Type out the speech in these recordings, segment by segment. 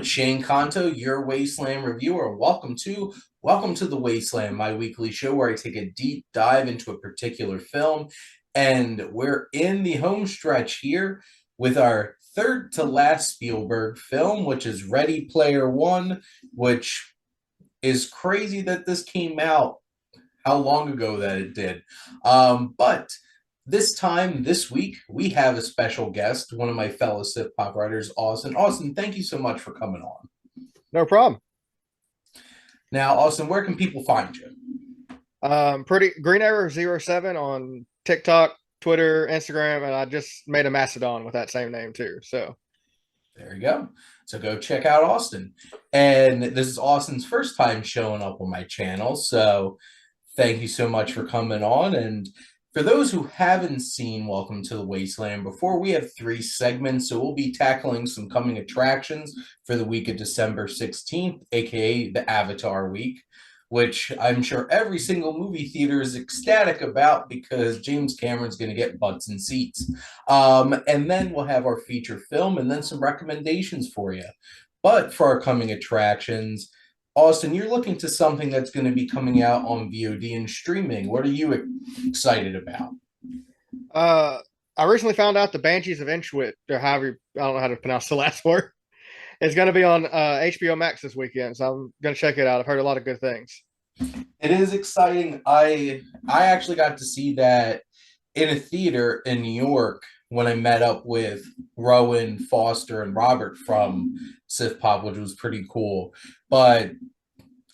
it's Shane Kanto, your Wasteland Reviewer. Welcome to the Wasteland, my weekly show where I take a deep dive into a particular film, and we're in the home stretch here with our third to last Spielberg film, which is Ready Player One, which is crazy that this came out how long ago that it did. But this time, this week, we have a special guest, one of my fellow SiftPop writers, Austen. Austen, thank you so much for coming on. No problem. Now, Austen, where can people find you? Pretty Green Arrow 07 on TikTok, Twitter, Instagram, and I just made a Mastodon with that same name too. So There you go. So go check out Austen. And this is Austen's first time showing up on my channel. So thank you so much for coming on. And for those who haven't seen Welcome to the Wasteland before, we have three segments. So we'll be tackling some coming attractions for the week of December 16th, aka the Avatar week, which I'm sure every single movie theater is ecstatic about because James Cameron's going to get butts and seats. And then we'll have our feature film and then some recommendations for you. But for our coming attractions, Austen, you're looking to something that's going to be coming out on VOD and streaming. What are you excited about? uh I recently found out the Banshees of Inisherin, or I don't know how to pronounce the last word. It's gonna be on HBO Max this weekend, so I'm gonna check it out. I've heard a lot of good things. It is exciting. I actually got to see that in a theater in New York when I met up with Rowan, Foster, and Robert from SiftPop, which was pretty cool. But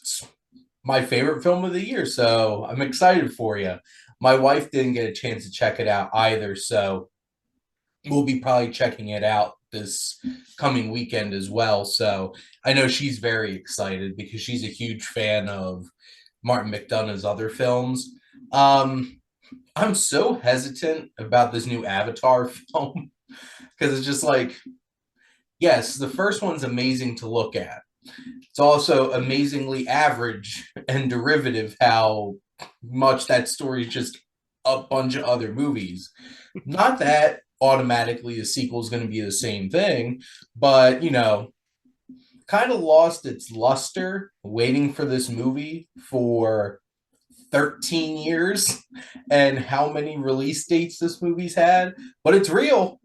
it's my favorite film of the year, so I'm excited for you. My wife didn't get a chance to check it out either, so we'll be probably checking it out this coming weekend as well. So I know she's very excited because she's a huge fan of Martin McDonagh's other films. Um, I'm so hesitant about this new Avatar film because it's just like, yes, the first one's amazing to look at. It's also amazingly average and derivative how much that story is just a bunch of other movies. Not that automatically a sequel is going to be the same thing, but kind of lost its luster waiting for this movie for 13 years and how many release dates this movie's had, but it's real.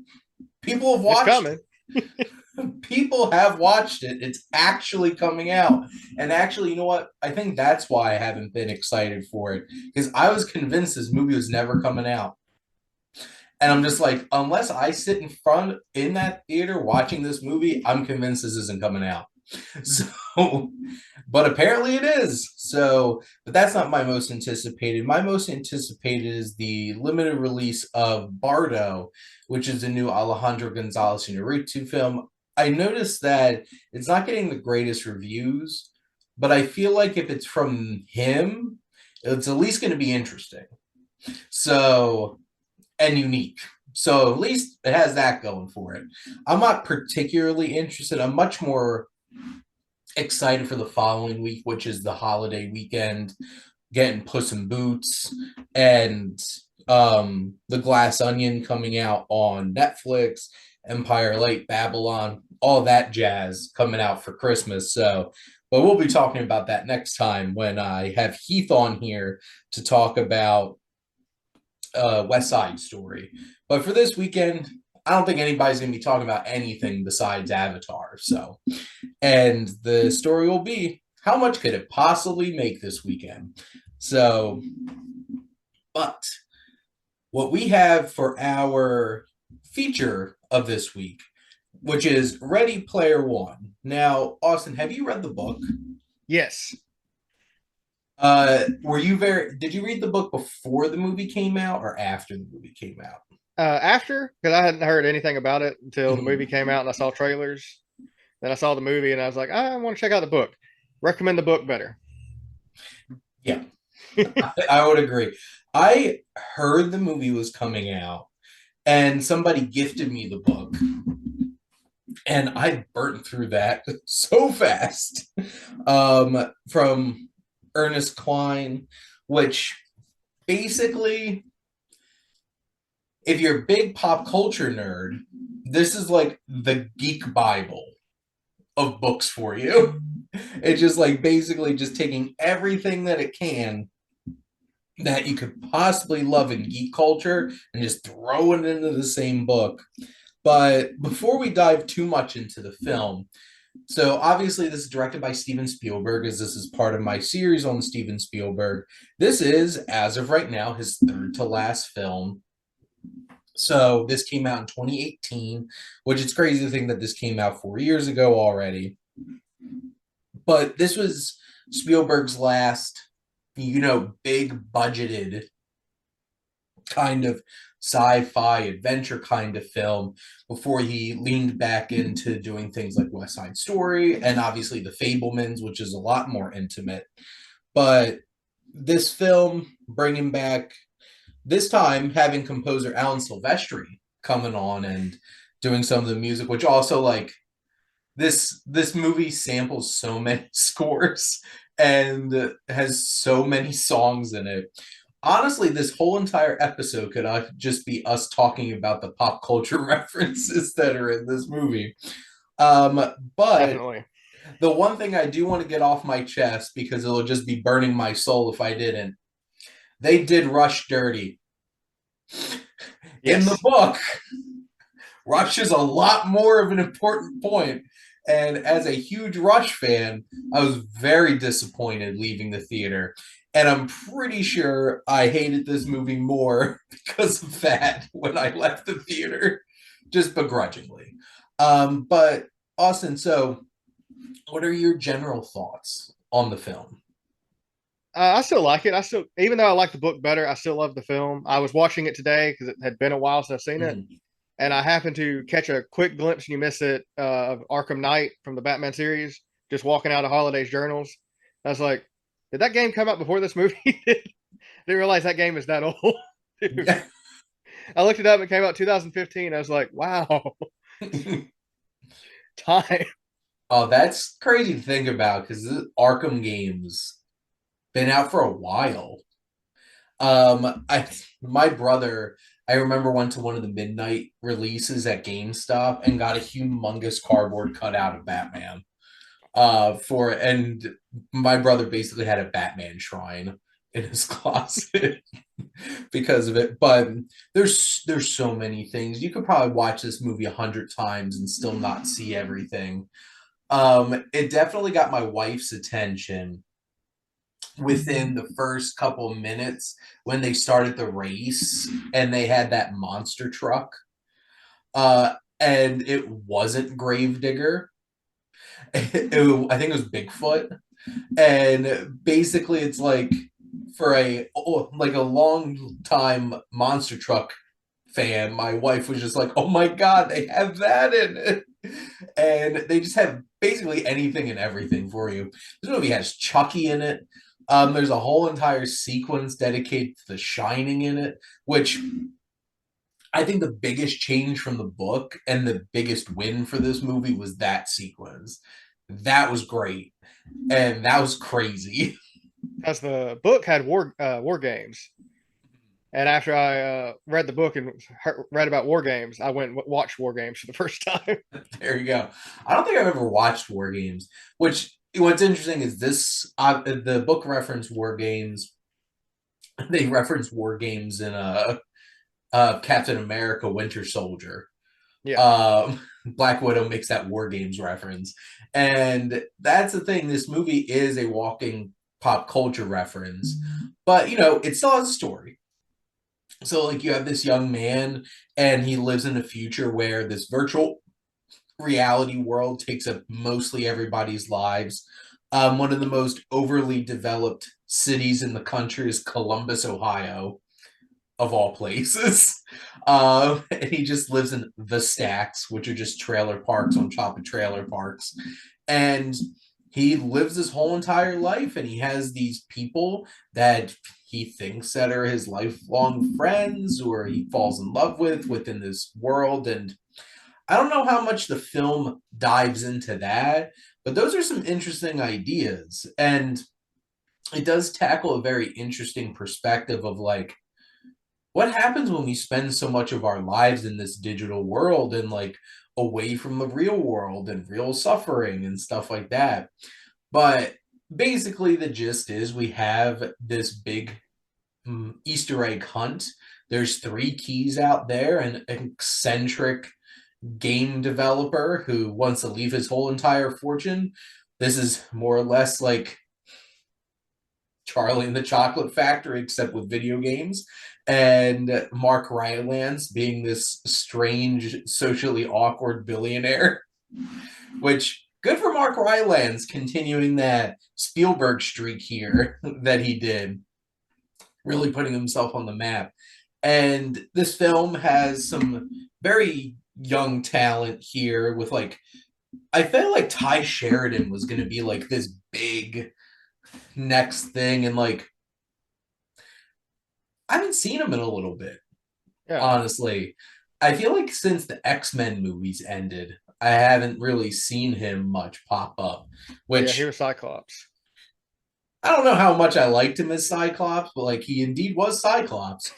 People have It's watched coming. it. People have watched it. It's actually coming out. And actually, you know what? I think that's why I haven't been excited for it because I was convinced this movie was never coming out. And I'm just like, unless I sit in front in that theater watching this movie, I'm convinced this isn't coming out. So, but apparently it is. So, but that's not my most anticipated. My most anticipated is the limited release of Bardo, which is a new Alejandro Gonzalez Inarritu film. I noticed that it's not getting the greatest reviews, but I feel like if it's from him, it's at least going to be interesting. So, and unique. So at least it has that going for it. I'm not particularly interested. I'm much more excited for the following week, which is the holiday weekend, getting Puss in Boots and The Glass Onion coming out on Netflix, Empire Late Babylon, all that jazz coming out for Christmas. So, but we'll be talking about that next time when I have Heath on here to talk about West Side Story. But for this weekend, I don't think anybody's going to be talking about anything besides Avatar. So, and the story will be how much could it possibly make this weekend? So, but what we have for our feature of this week, which is Ready Player One. Now, Austen, have you read the book? Yes. Were you very? Did you read the book before the movie came out or after the movie came out? After, because I hadn't heard anything about it until the movie Mhm. came out and I saw trailers. Then I saw the movie and I was like, I want to check out the book. Recommend the book better. Yeah, I would agree. I heard the movie was coming out, and somebody gifted me the book, and I burnt through that so fast. From Ernest Cline, which basically, if you're a big pop culture nerd, this is like the geek Bible. of books for you. It's just like basically just taking everything that it can that you could possibly love in geek culture and just throwing it into the same book. But before we dive too much into the film, so obviously this is directed by Steven Spielberg, as this is part of my series on Steven Spielberg. This is, as of right now, his third to last film. So this came out in 2018, which it's crazy to think that this came out 4 years ago already. But this was Spielberg's last, big budgeted kind of sci-fi adventure kind of film before he leaned back into doing things like West Side Story and obviously The Fablemans, which is a lot more intimate. But this film, bringing back this time having composer Alan Silvestri coming on and doing some of the music, which also like this movie samples so many scores and has so many songs in it. Honestly, this whole entire episode could just be us talking about the pop culture references that are in this movie. But Definitely. the one thing I do want to get off my chest, because it'll just be burning my soul if I didn't, they did Rush dirty. In the Yes. book, Rush is a lot more of an important point. And as a huge Rush fan, I was very disappointed leaving the theater. And I'm pretty sure I hated this movie more because of that when I left the theater, just begrudgingly. But Austin, so what are your general thoughts on the film? I still like it. I still, even though I like the book better, I still love the film. I was watching it today because it had been a while since I've seen it, Mhm. and I happened to catch a quick glimpse, and you miss it, of Arkham Knight from the Batman series, just walking out of Holiday's journals. I was like, did that game come out before this movie? Didn't realize that game is that old. Dude. I looked it up. It came out 2015. I was like, wow, time. Oh, that's crazy to think about because the Arkham games been out for a while. I my brother, I remember went to one of the midnight releases at GameStop and got a humongous cardboard cutout of Batman. And my brother basically had a Batman shrine in his closet because of it. But there's so many things. You could probably watch this movie 100 times and still not see everything. It definitely got my wife's attention within the first couple of minutes when they started the race and they had that monster truck. And it wasn't Gravedigger. I think it was Bigfoot. And basically it's like for a long time monster truck fan, my wife was just like, "Oh my god, they have that in it." And they just have basically anything and everything for you. This movie has Chucky in it. There's a whole entire sequence dedicated to The Shining in it, which I think the biggest change from the book and the biggest win for this movie was that sequence. That was great, and that was crazy. Because the book had war games, and after I read the book and read about war games, I went and watched war games for the first time. There you go. I don't think I've ever watched War Games. Which what's interesting is this the book reference War Games. They reference War Games in Captain America Winter Soldier. Yeah. Black Widow makes that War Games reference. And that's the thing. This movie is a walking pop culture reference, but it still has a story. So, like, you have this young man, and he lives in a future where this virtual reality world takes up mostly everybody's lives. One of the most overly developed cities in the country is Columbus, Ohio, of all places. And he just lives in the stacks, which are just trailer parks on top of trailer parks. And he lives his whole entire life, and he has these people that he thinks that are his lifelong friends or he falls in love with within this world. And I don't know how much the film dives into that, but those are some interesting ideas. And it does tackle a very interesting perspective of like, what happens when we spend so much of our lives in this digital world, and like away from the real world and real suffering and stuff like that. But basically, the gist is we have this big Easter egg hunt. There's three keys out there, an eccentric game developer who wants to leave his whole entire fortune. This is more or less like Charlie and the Chocolate Factory, except with video games. And Mark Rylance being this strange, socially awkward billionaire, which good for Mark Rylance continuing that Spielberg streak here that he did, really putting himself on the map. And this film has some very young talent here with like I felt like Ty Sheridan was going to be like this big next thing, and like I haven't seen him in a little bit, Yeah. honestly. I feel like since the X-Men movies ended, I haven't really seen him much pop up, Yeah, he which was Cyclops. I don't know how much I liked him as Cyclops, but like he indeed was Cyclops.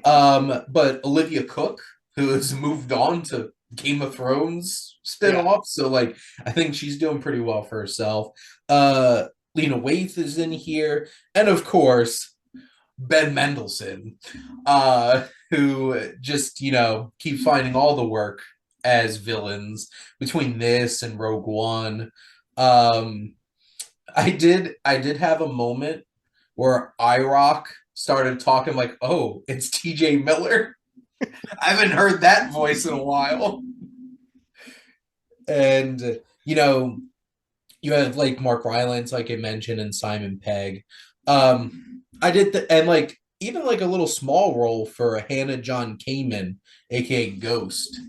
But Olivia Cook, who has moved on to Game of Thrones Yeah. spinoff, so like I think she's doing pretty well for herself. Lena Waithe is in here, and of course Ben Mendelsohn, who just keeps finding all the work as villains between this and Rogue One. Um, I did have a moment where IROC started talking like, "Oh, it's T.J. Miller." I haven't heard that voice in a while. And you know, you have like Mark Rylance, like I mentioned, and Simon Pegg. I did and like even like a little small role for Hannah John Kamen, aka Ghost,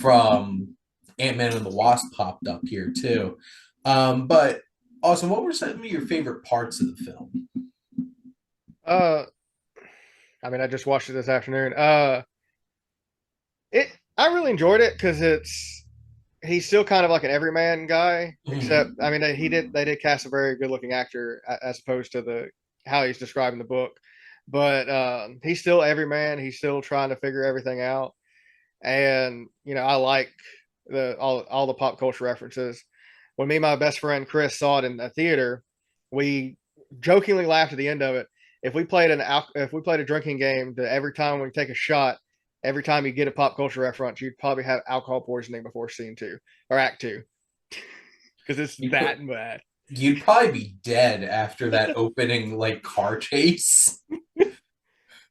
from Ant-Man and the Wasp popped up here too. But also, what were some of your favorite parts of the film? Uh, I mean, I just watched it this afternoon. It I really enjoyed it because he's still kind of like an everyman guy, except Mhm. I mean they did cast a very good looking actor as opposed to the how he's described in the book, but he's still everyman. He's still trying to figure everything out, and I like the all the pop culture references. When me and my best friend Chris saw it in the theater, we jokingly laughed at the end of it. If we played a drinking game, that every time we take a shot, every time you get a pop culture reference, you'd probably have alcohol poisoning before scene two or act two because it's You that put bad. you'd probably be dead after that opening like car chase.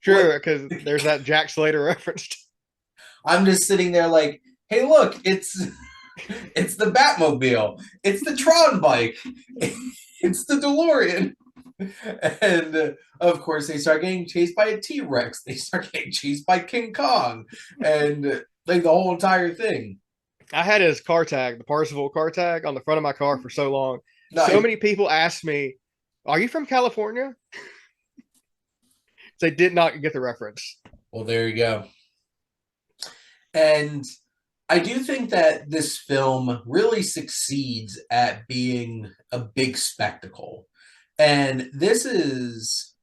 Sure, Like because there's that Jack Slater reference. I'm just sitting there like, hey, look, it's the Batmobile, it's the Tron bike, it's the DeLorean. And of course, they start getting chased by a T Rex. They start getting chased by King Kong, and like the whole entire thing. I had his car tag, the Parsifal car tag, on the front of my car for so long. So No, many people asked me, "Are you from California?" They did not get the reference. well, there you go. And I do think that this film really succeeds at being a big spectacle. And this is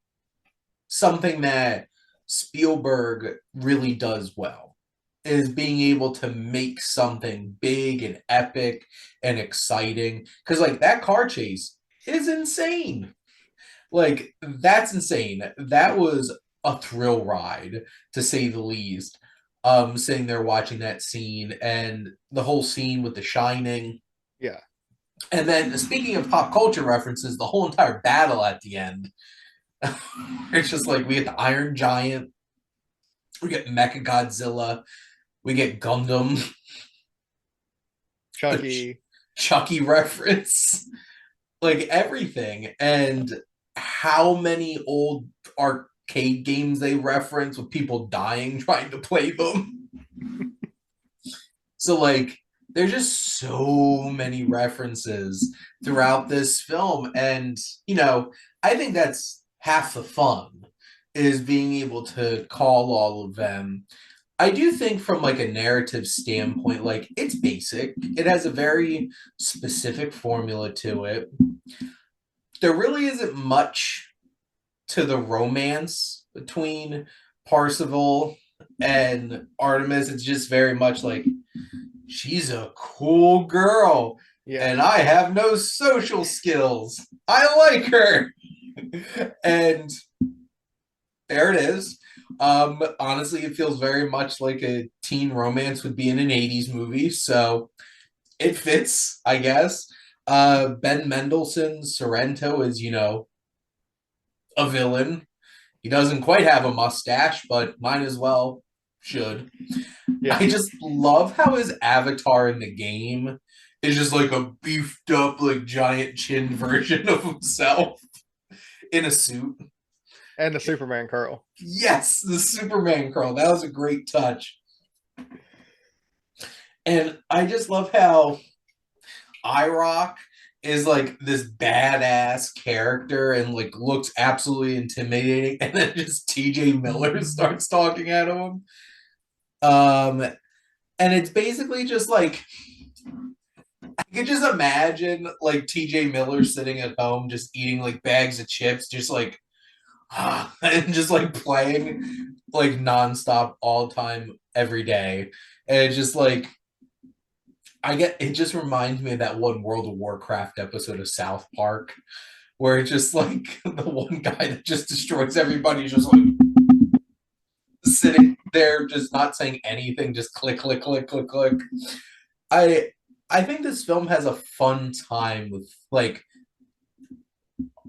something that Spielberg really does well, is being able to make something big and epic and exciting. Because like that car chase is insane. Like that's insane. That was a thrill ride to say the least. Sitting there watching that scene and the whole scene with The Shining. Yeah, And then speaking of pop culture references, the whole entire battle at the end. It's just like we get the Iron Giant, we get Mecha Godzilla, we get Gundam, the Chucky. Chucky reference, like everything. And how many old arcade games they reference with people dying trying to play them. So like there's just so many references throughout this film, and I think that's half the fun, is being able to call all of them. I do think from like a narrative standpoint, like it's basic. It has a very specific formula to it. There really isn't much to the romance between Parsifal and Artemis. It's just very much like she's a cool girl, Yeah. and I have no social skills. I like her. And there it is. Honestly, it feels very much like a teen romance would be in an 80s movie, so it fits, I guess. Ben Mendelsohn's Sorrento is, a villain. He doesn't quite have a mustache, but might as well should. Yeah. I just love how his avatar in the game is just like a beefed up, like giant chin version of himself in a suit. And the Superman curl. Yes, the Superman curl. That was a great touch. And I just love how IROC is like this badass character and like looks absolutely intimidating. And then just TJ Miller starts talking at him. Um, and it's basically just like I could just imagine like TJ Miller sitting at home just eating like bags of chips, just like and just like playing like nonstop all time every day. And it's just like it just reminds me of that one World of Warcraft episode of South Park where it's just like the one guy that just destroys everybody is just like sitting there just not saying anything, just click, click, click, click, click. I I think this film has a fun time with like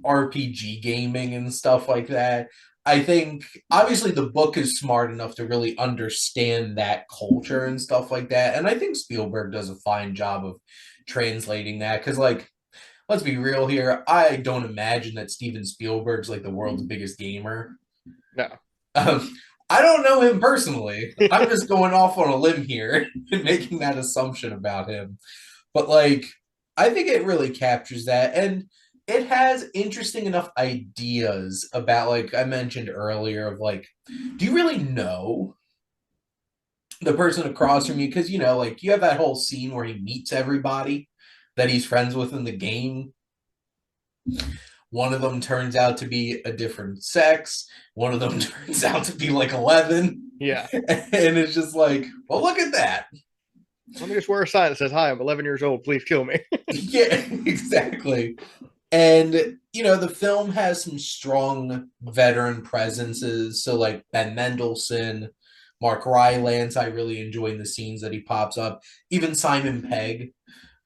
RPG gaming and stuff like that. I think obviously the book is smart enough to really understand that culture and stuff like that. And I think Spielberg does a fine job of translating that because like let's be real here, I don't imagine that Steven Spielberg's like the world's biggest gamer. No. Um, I don't know him personally. I'm just going off on a limb here and making that assumption about him. But like, I think it really captures that. And it has interesting enough ideas about, like I mentioned earlier, of like, do you really know the person across from you? Because, like you have that whole scene where he meets everybody that he's friends with in the game. One of them turns out to be a different sex. One of them turns out to be like 11. Yeah. And it's just like, well, look at that. Let me just wear a sign that says, "Hi, I'm 11 years old. Please kill me." Yeah, exactly. And, the film has some strong veteran presences. So, like Ben Mendelsohn, Mark Rylance, I really enjoy the scenes that he pops up. Even Simon Pegg,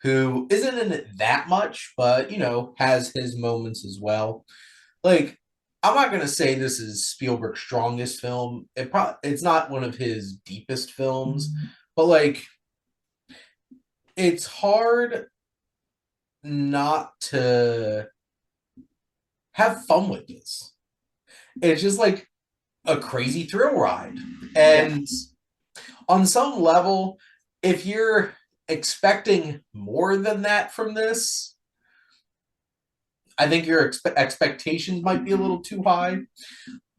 who isn't in it that much, but, has his moments as well. Like, I'm not gonna say this is Spielberg's strongest film. It's not one of his deepest films, but like it's hard not to have fun with this. It's just like a crazy thrill ride. Yeah. And on some level, if you're expecting more than that from this, I think your expectations might be a little too high.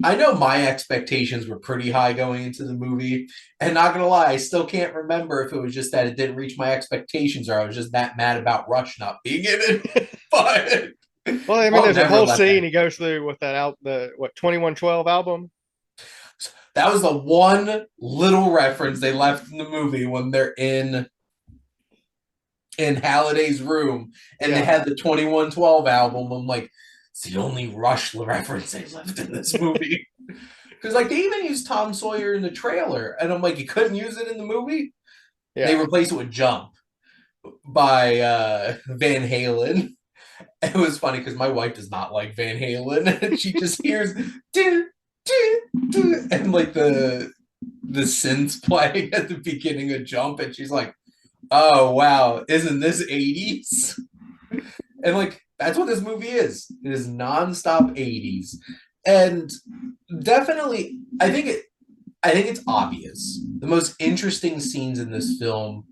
I know my expectations were pretty high going into the movie, and not gonna lie, I still can't remember if it was just that it didn't reach my expectations or I was just that mad about Rush not being in it. But Well, I mean, I'll there's a never whole let that. scene he goes through with that the what 2112 album. That was the one little reference they left in the movie when they're in Halliday's room and they Yeah. had the 2112 album. I'm like, it's the only Rush reference they left in this movie. Because like they even used Tom Sawyer in the trailer, and I'm like, you couldn't use it in the movie. They Yeah. replaced it with "Jump" by Van Halen. It was funny because my wife does not like Van Halen, and she just hears do, do, do, and like the synths playing at the beginning of "Jump," and she's like, "Oh wow, isn't this '80s?" And like that's what this movie is. It is nonstop '80s, and definitely, I think it's obvious. The most interesting scenes in this film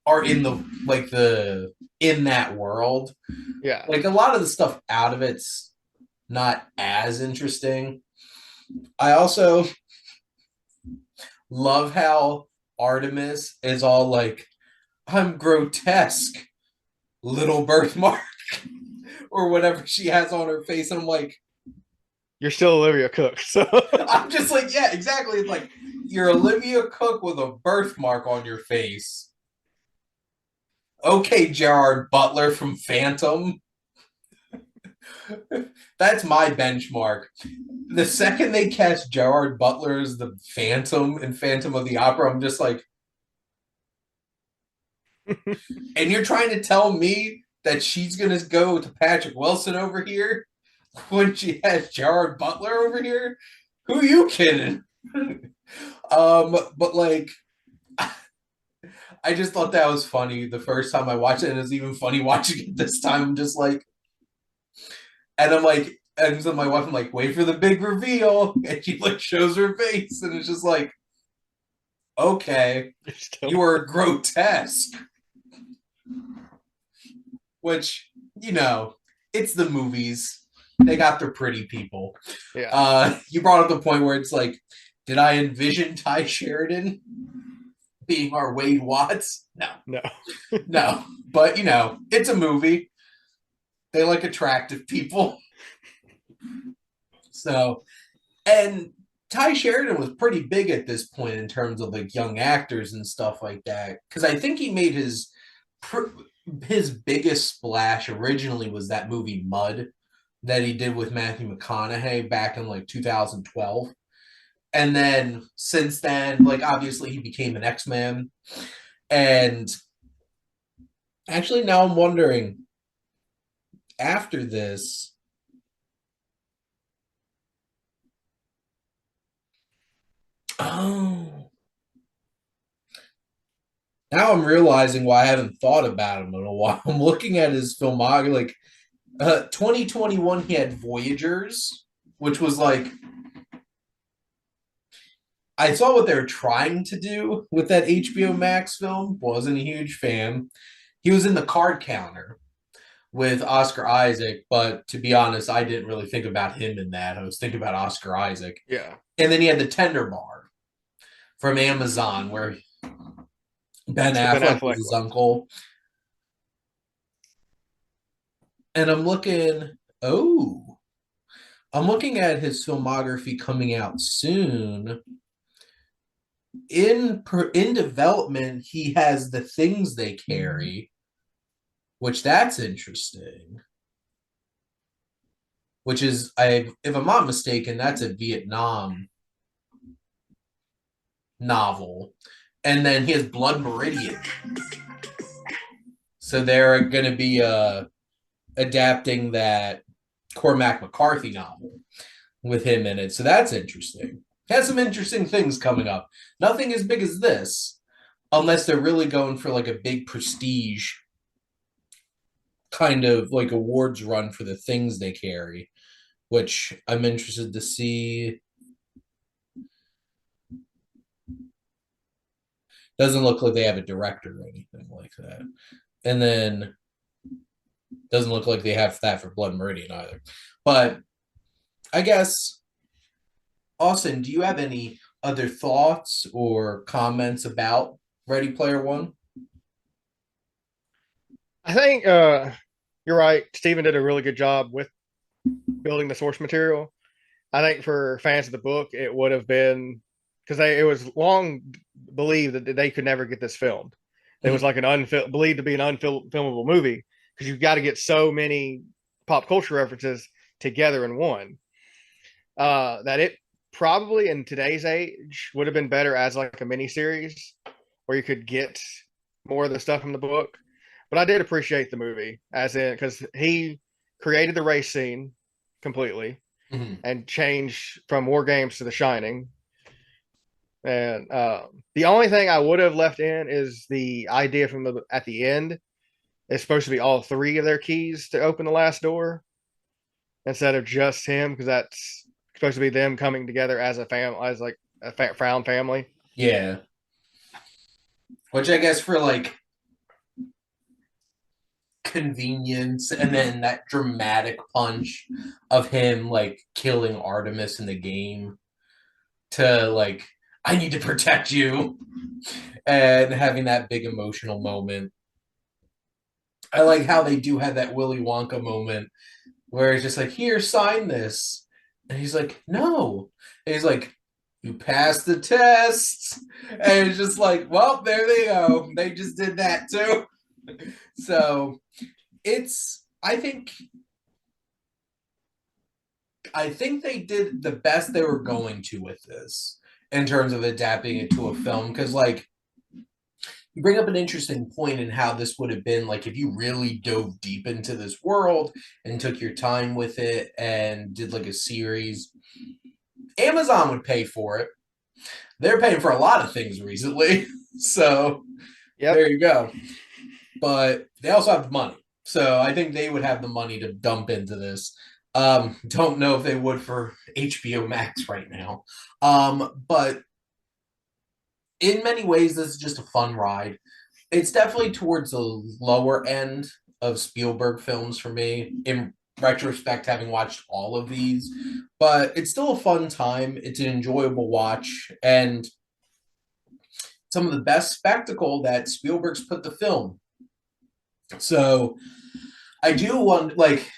are in the in that world. Yeah. Like a lot of the stuff out of it's not as interesting. I also love how Artemis is all like, I'm grotesque, little birthmark, or whatever she has on her face. And I'm like, You're still Olivia Cook, so I'm just like, yeah, exactly. It's like you're Olivia Cook with a birthmark on your face. Okay, Gerard Butler from Phantom. That's my benchmark. The second they cast Gerard Butler as the Phantom in Phantom of the Opera, I'm just like, and you're trying to tell me that she's gonna go to Patrick Wilson over here when she has Gerard Butler over here? Who are you kidding? But like, I just thought that was funny the first time I watched it, and it's even funny watching it this time. I'm just like, and I'm like, and so my wife, I'm like, wait for the big reveal, and she like shows her face, and it's just like, okay, you are grotesque. Which, you know, it's the movies. They got their pretty people. Yeah. You brought up the point where it's like, did I envision Ty Sheridan being our Wade Watts? No, No. no. But you know, it's a movie. They like attractive people. So, and Ty Sheridan was pretty big at this point in terms of like young actors and stuff like that. Because I think he made his biggest splash originally was that movie Mud that he did with Matthew McConaughey back in like 2012. And then since then, like obviously he became an X-Man. And actually now I'm wondering after this, oh, now I'm realizing why I haven't thought about him in a while. I'm looking at his filmography. Like 2021, he had Voyagers, which was like I saw what they were trying to do with that HBO Max film. Wasn't a huge fan. He was in The Card Counter with Oscar Isaac, but to be honest, I didn't really think about him in that. I was thinking about Oscar Isaac. Yeah. And then he had The Tender Bar from Amazon, where Ben That's the Ben Affleck was Affleck his one. uncle. And oh, I'm looking at his filmography coming out soon. In development, he has The Things They Carry, which that's interesting. Which is, if I'm not mistaken, that's a Vietnam novel. And then he has Blood Meridian. So they're going to be adapting that Cormac McCarthy novel with him in it. So that's interesting. Has some interesting things coming up. Nothing as big as this, unless they're really going for like a big prestige kind of like awards run for The Things They Carry, which I'm interested to see. Doesn't look like they have a director or anything like that. And then doesn't look like they have that for Blood Meridian either. But I guess, Austin, do you have any other thoughts or comments about Ready Player One? I think you're right. Steven did a really good job with building the source material. I think for fans of the book, it would have been because it was long believed that they could never get this filmed. It was like believed to be an unfilmable movie because you've got to get so many pop culture references together in one. That it probably in today's age would have been better as like a mini series where you could get more of the stuff from the book. But I did appreciate the movie as in because he created the race scene completely Mm-hmm. and changed from War Games to The Shining. And the only thing I would have left in is the idea from the at the end. It's supposed to be all three of their keys to open the last door instead of just him, because that's supposed to be them coming together as a family, as like a found family. Yeah. Which I guess for like convenience and then that dramatic punch of him like killing Artemis in the game to like, I need to protect you and having that big emotional moment. I like how they do have that Willy Wonka moment where it's just like, here, sign this. And he's like, no. And he's like, you passed the test. And it's just like, well, there they go. They just did that too. So it's I think they did the best they were going to with this in terms of adapting it to a film because like you bring up an interesting point in how this would have been like if you really dove deep into this world and took your time with it and did like a series. Amazon would pay for it. They're paying for a lot of things recently. So Yep. there you go. But they also have the money. So I think they would have the money to dump into this. Don't know if they would for HBO Max right now. But in many ways, this is just a fun ride. It's definitely towards the lower end of Spielberg films for me. In retrospect, having watched all of these, but it's still a fun time. It's an enjoyable watch, and some of the best spectacle that Spielberg's put the film. So I do want like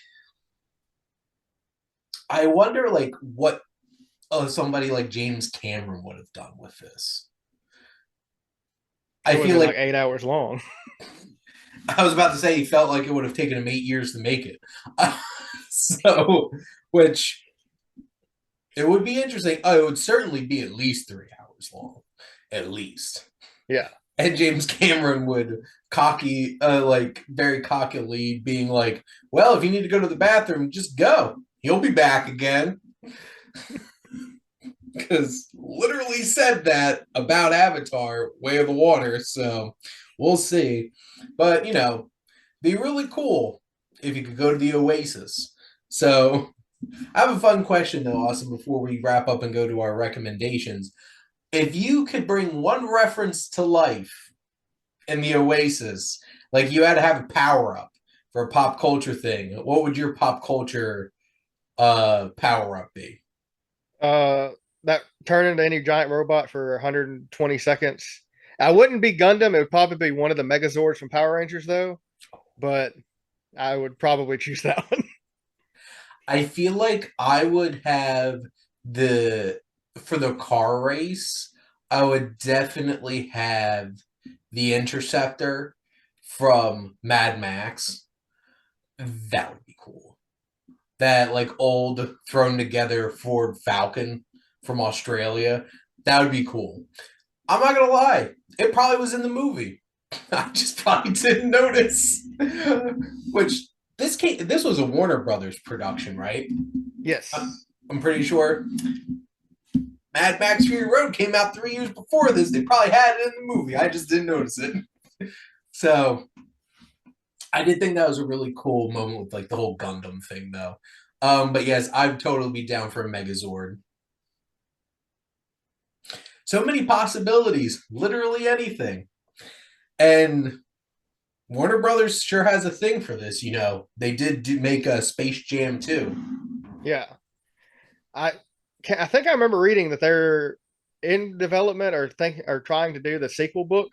I wonder like what somebody like James Cameron would have done with this. It I would have feel been like like 8 hours long. I was about to say he felt like it would have taken him 8 years to make it. So, which it would be interesting. Oh, it would certainly be at least 3 hours long, at least. Yeah. And James Cameron would like very cockily, being like, "Well, if you need to go to the bathroom, just go. He'll be back again." Because literally said that about Avatar, Way of the Water. So we'll see. But be really cool if you could go to the Oasis. So I have a fun question though, Austin, before we wrap up and go to our recommendations. If you could bring one reference to life in the Oasis, like you had to have a power up for a pop culture thing, what would your pop culture power up be? Uh, that turn into any giant robot for 120 seconds. I wouldn't be Gundam. It would probably be one of the Megazords from Power Rangers, though. But I would probably choose that one. I feel like I would have the for the car race, I would definitely have the Interceptor from Mad Max. That would be cool. That like old thrown together Ford Falcon from Australia. That would be cool. I'm not gonna lie, it probably was in the movie. I just probably didn't notice. Which this was a Warner Brothers production, right? Yes. I'm pretty sure Mad Max Fury Road came out 3 years before this. They probably had it in the movie. I just didn't notice it. So I did think that was a really cool moment with like the whole Gundam thing, though. But yes, I'd totally be down for a Megazord. So many possibilities, literally anything. And Warner Brothers sure has a thing for this. They did make a Space Jam too. Yeah. I I think I remember reading that they're in development or trying to do the sequel book,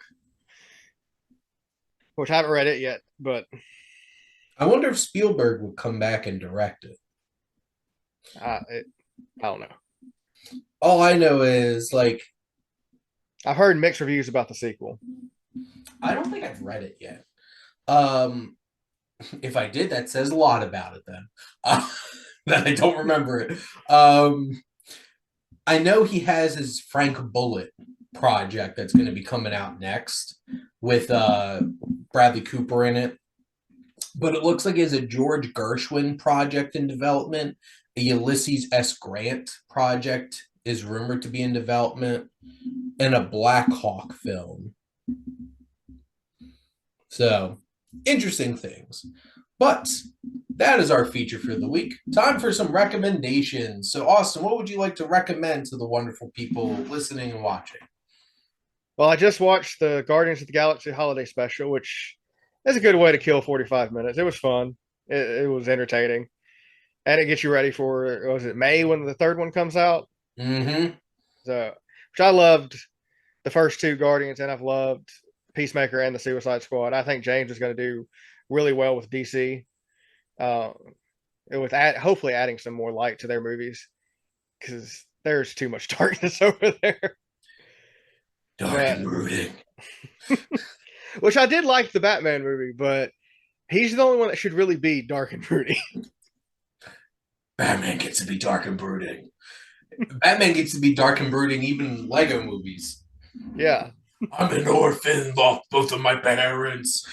which I haven't read it yet, but I wonder if Spielberg would come back and direct it. I, it, I don't know. All I know is like I've heard mixed reviews about the sequel. I don't think I've read it yet. Um, if I did, that says a lot about it then. That I don't remember it. I know he has his Frank Bullitt project that's going to be coming out next with Bradley Cooper in it. But it looks like he has a George Gershwin project in development. A Ulysses S. Grant project is rumored to be in development, and a Black Hawk film. So, interesting things. But that is our feature for the week. Time for some recommendations. So, Austin, what would you like to recommend to the wonderful people listening and watching? Well, I just watched the Guardians of the Galaxy holiday special, which is a good way to kill 45 minutes. It was fun. It was entertaining. And it gets you ready for, was it May when the third one comes out? Mm-hmm. So, which I loved the first two Guardians, and I've loved Peacemaker and the Suicide Squad. I think James is going to do really well with DC, uh, with hopefully adding some more light to their movies because there's too much darkness over there. Dark and But brooding. Which I did like the Batman movie, but he's the only one that should really be dark and broody. Batman gets to be dark and brooding. Batman gets to be dark and brooding even in Lego movies. Yeah. I'm an orphan, lost both of my parents.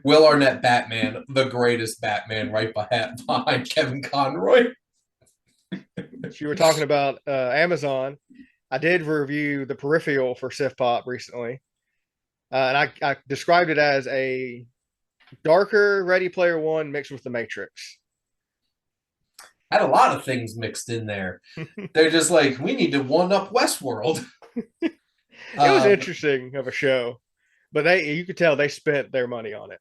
Will Arnett Batman, the greatest Batman, right behind Kevin Conroy. You were talking about Amazon. I did review the peripheral for SiftPop recently. And I described it as a darker Ready Player One mixed with the Matrix. Had a lot of things mixed in there. They're just like, we need to one up Westworld. It was interesting of a show, but you could tell they spent their money on it.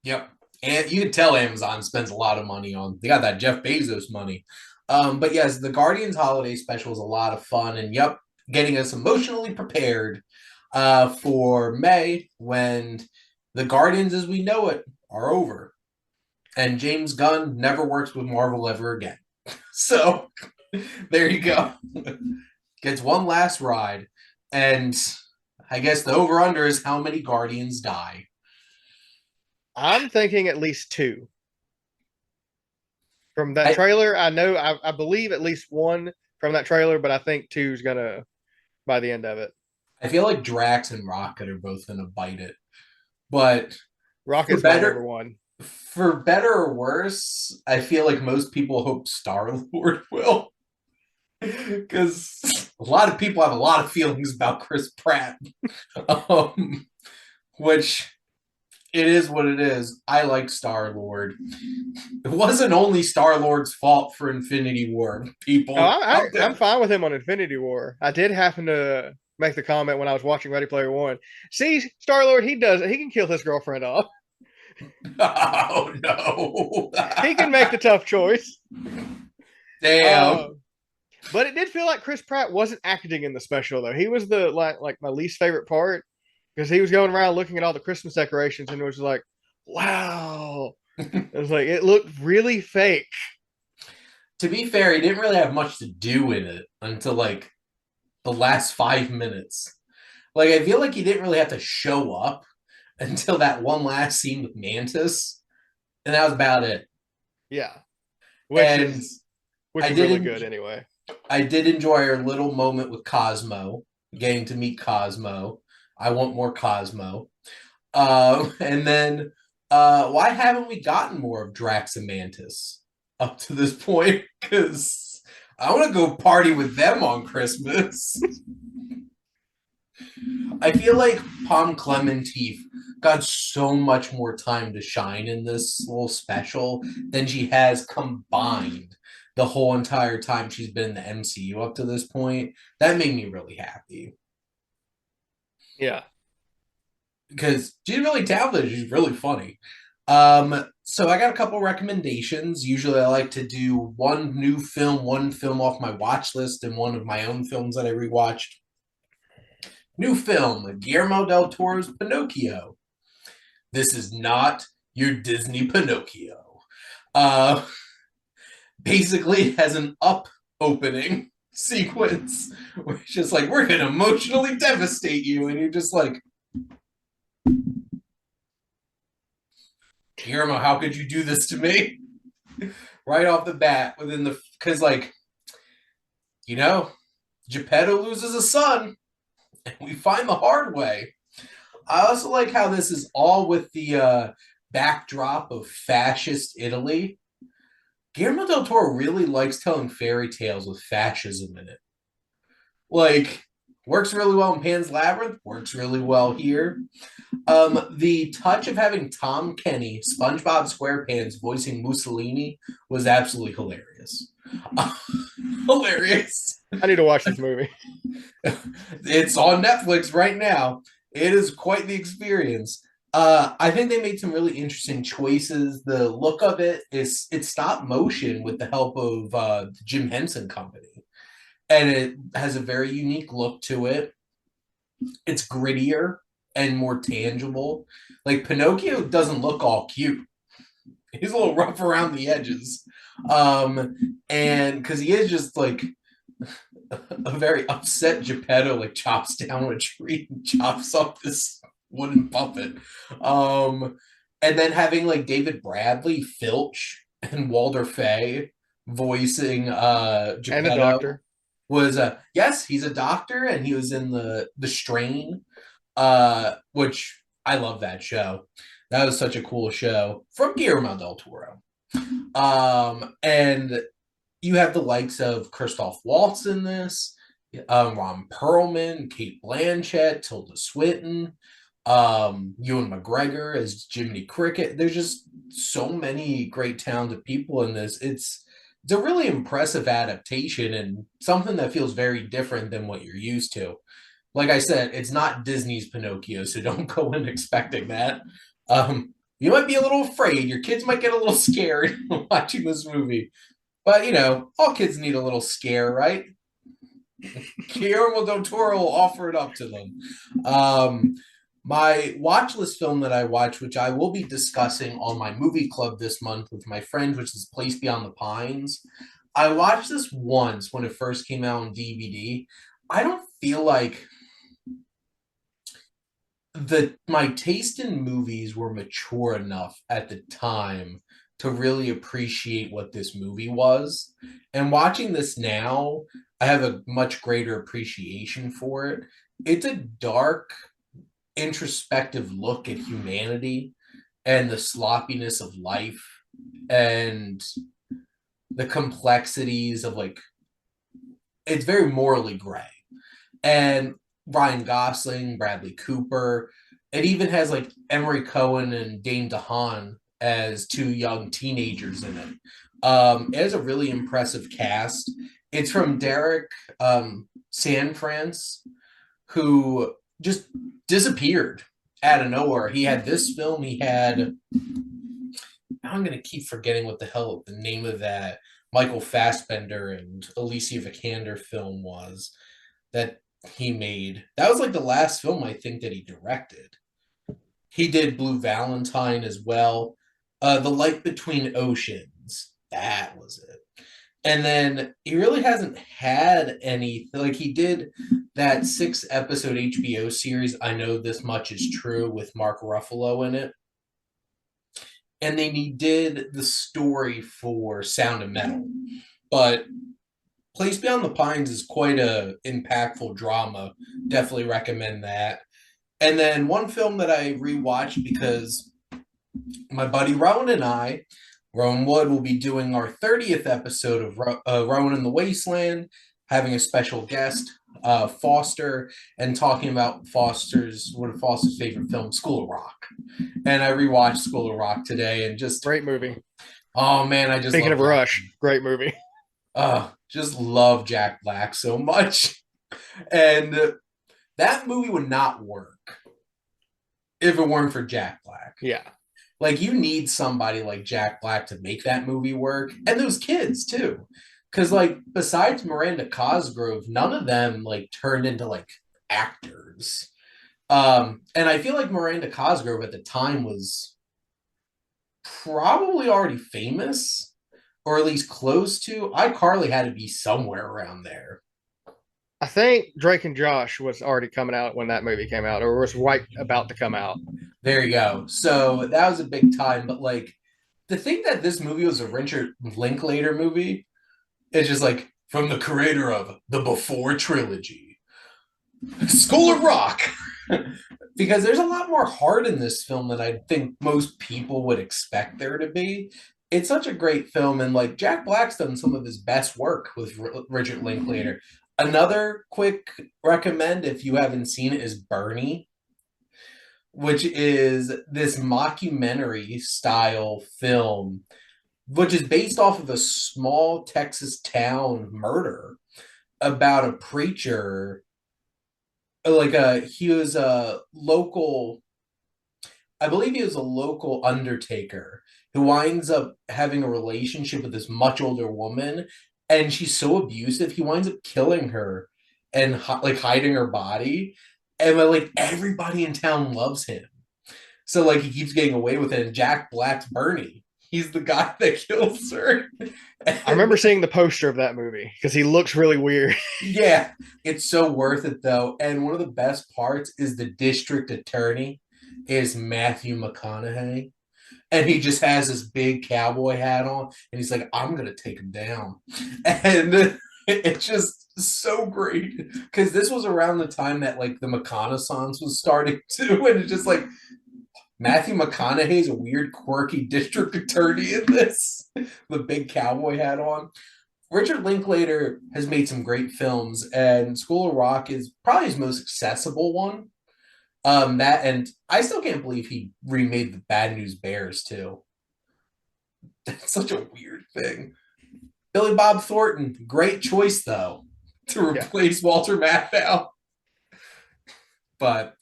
Yep. And you can tell Amazon spends a lot of money on. They got that Jeff Bezos money. But yes, the Guardians holiday special is a lot of fun, and yep, getting us emotionally prepared for May when the Guardians as we know it are over, and James Gunn never works with Marvel ever again. So there you go. Gets one last ride, and I guess the over under is how many Guardians die. I'm thinking at least two. From that trailer, I believe at least one from that trailer, but I think two's gonna by the end of it. I feel like Drax and Rocket are both gonna bite it, but Rocket's my number one. For better or worse, I feel like most people hope Star-Lord will. Because a lot of people have a lot of feelings about Chris Pratt. Which it is what it is. I like Star-Lord. It wasn't only Star-Lord's fault for Infinity War, people. Oh, I'm fine with him on Infinity War. I did happen to make the comment when I was watching Ready Player One. See, Star-Lord, he does it. He can kill his girlfriend off. Oh, no. He can make the tough choice. Damn. But it did feel like Chris Pratt wasn't acting in the special, though. He was the like my least favorite part because he was going around looking at all the Christmas decorations and it was like, wow. It was like, it looked really fake. To be fair, he didn't really have much to do in it until like the last 5 minutes. Like, I feel like he didn't really have to show up until that one last scene with Mantis, and that was about it. Yeah, which is really good anyway. I did enjoy our little moment with Cosmo, getting to meet Cosmo. I want more Cosmo. And then, why haven't we gotten more of Drax and Mantis up to this point? Because I want to go party with them on Christmas. I feel like Palm Clementif got so much more time to shine in this little special than she has combined the whole entire time she's been in the MCU up to this point. That made me really happy. Yeah. Because she's really talented. She's really funny. So I got a couple recommendations. Usually I like to do one film off my watch list, and one of my own films that I rewatched. New film, Guillermo del Toro's Pinocchio. This is not your Disney Pinocchio. Basically, it has an up opening sequence where it's just like, we're going to emotionally devastate you. And you're just like, Guillermo, how could you do this to me? Right off the bat, because like, Geppetto loses a son, and we find the hard way. I also like how this is all with the backdrop of fascist Italy. Guillermo del Toro really likes telling fairy tales with fascism in it. Like, works really well in Pan's Labyrinth, works really well here. The touch of having Tom Kenny, SpongeBob SquarePants, voicing Mussolini was absolutely hilarious. Hilarious. I need to watch this movie. It's on Netflix right now. It is quite the experience. I think they made some really interesting choices. The look of it's stop motion with the help of the Jim Henson Company, and it has a very unique look to it. It's grittier and more tangible. Like, Pinocchio doesn't look all cute. He's a little rough around the edges. And because he is just like a very upset Geppetto like chops down a tree and chops up this wooden puppet. Um, and then having like David Bradley, Filch, and Walter Fay voicing And the Geppetto Doctor. was yes, he's a doctor and he was in the Strain, which I love that show. That was such a cool show from Guillermo del Toro. And you have the likes of Christoph Waltz in this, Ron Perlman, Kate Blanchett, Tilda Swinton, Ewan McGregor as Jiminy Cricket. There's just so many great talented people in this. It's a really impressive adaptation and something that feels very different than what you're used to. Like I said, it's not Disney's Pinocchio, so don't go in expecting that. You might be a little afraid. Your kids might get a little scared watching this movie. But, all kids need a little scare, right? Guillermo del Toro will offer it up to them. My watch list film that I watch, which I will be discussing on my movie club this month with my friends, which is Place Beyond the Pines. I watched this once when it first came out on DVD. I don't feel like my taste in movies were mature enough at the time to really appreciate what this movie was. And watching this now, I have a much greater appreciation for it. It's a dark, introspective look at humanity and the sloppiness of life and the complexities of like it's very morally gray. And Ryan Gosling, Bradley Cooper. It even has like Emery Cohen and Dane DeHaan as two young teenagers in it. It has a really impressive cast. It's from Derek Sanfrance, who just disappeared out of nowhere. He had this film. He had. I'm going to keep forgetting what the hell the name of that Michael Fassbender and Alicia Vikander film was that he made. That was like the last film I think that he directed. He did Blue Valentine as well. The Light Between Oceans. That was it. And then he really hasn't had any. Like he did that 6 episode HBO series. I Know This Much Is True with Mark Ruffalo in it. And then he did the story for Sound of Metal. But Place Beyond the Pines is quite a impactful drama. Definitely recommend that. And then one film that I rewatched because my buddy Rowan and I, Rowan Wood, will be doing our 30th episode of Rowan in the Wasteland, having a special guest, Foster, and talking about one of Foster's favorite films, School of Rock. And I rewatched School of Rock today and just, Great movie. oh man, I just Speaking love of Jack. Rush, great movie. Just love Jack Black so much. And that movie would not work if it weren't for Jack Black. Yeah. Like you need somebody like Jack Black to make that movie work, and those kids too, because like besides Miranda Cosgrove, none of them like turned into like actors. And I feel like Miranda Cosgrove at the time was probably already famous, or at least close to. iCarly had to be somewhere around there. I think Drake and Josh was already coming out when that movie came out, or was right about to come out. There you go. So that was a big time, but like the thing that this movie was a Richard Linklater movie is just like from the creator of the Before trilogy, School of Rock. Because there's a lot more heart in this film than I think most people would expect there to be. It's such a great film, and like Jack Black's done some of his best work with Richard Linklater. Another quick recommend if you haven't seen it is Bernie, which is this mockumentary style film, which is based off of a small Texas town murder about a preacher. He was a local, I believe he was a local undertaker who winds up having a relationship with this much older woman, and she's so abusive, he winds up killing her and like hiding her body, and like everybody in town loves him. So like he keeps getting away with it, and Jack Black's Bernie. He's the guy that kills her. I And remember seeing the poster of that movie because he looks really weird. yeah, it's so worth it though. And one of the best parts is the district attorney is Matthew McConaughey. And he just has this big cowboy hat on, and he's like, "I'm gonna take him down," and it's just so great because this was around the time that like the McConaissance was starting too, and it's just like Matthew McConaughey's a weird, quirky district attorney in this, the big cowboy hat on. Richard Linklater has made some great films, and School of Rock is probably his most accessible one. That and I still can't believe he remade the Bad News Bears too. That's such a weird thing. Billy Bob Thornton, great choice though to Yeah. replace Walter Matthau. But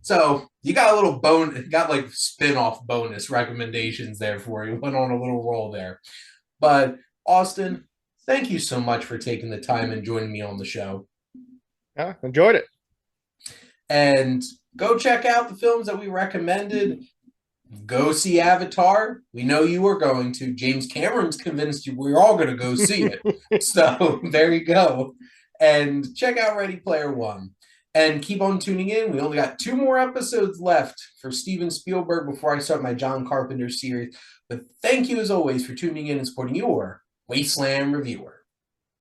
so you got a little got like spin-off bonus recommendations there for you. Went on a little roll there. But Austen, thank you so much for taking the time and joining me on the show. Yeah, enjoyed it. And go check out the films that we recommended. Go see Avatar. We know you are going to. James Cameron's convinced you we're all going to go see it. So there you go. And check out Ready Player One. And keep on tuning in. We only got 2 more episodes left for Steven Spielberg before I start my John Carpenter series. But thank you as always for tuning in and supporting your Wasteland Reviewer.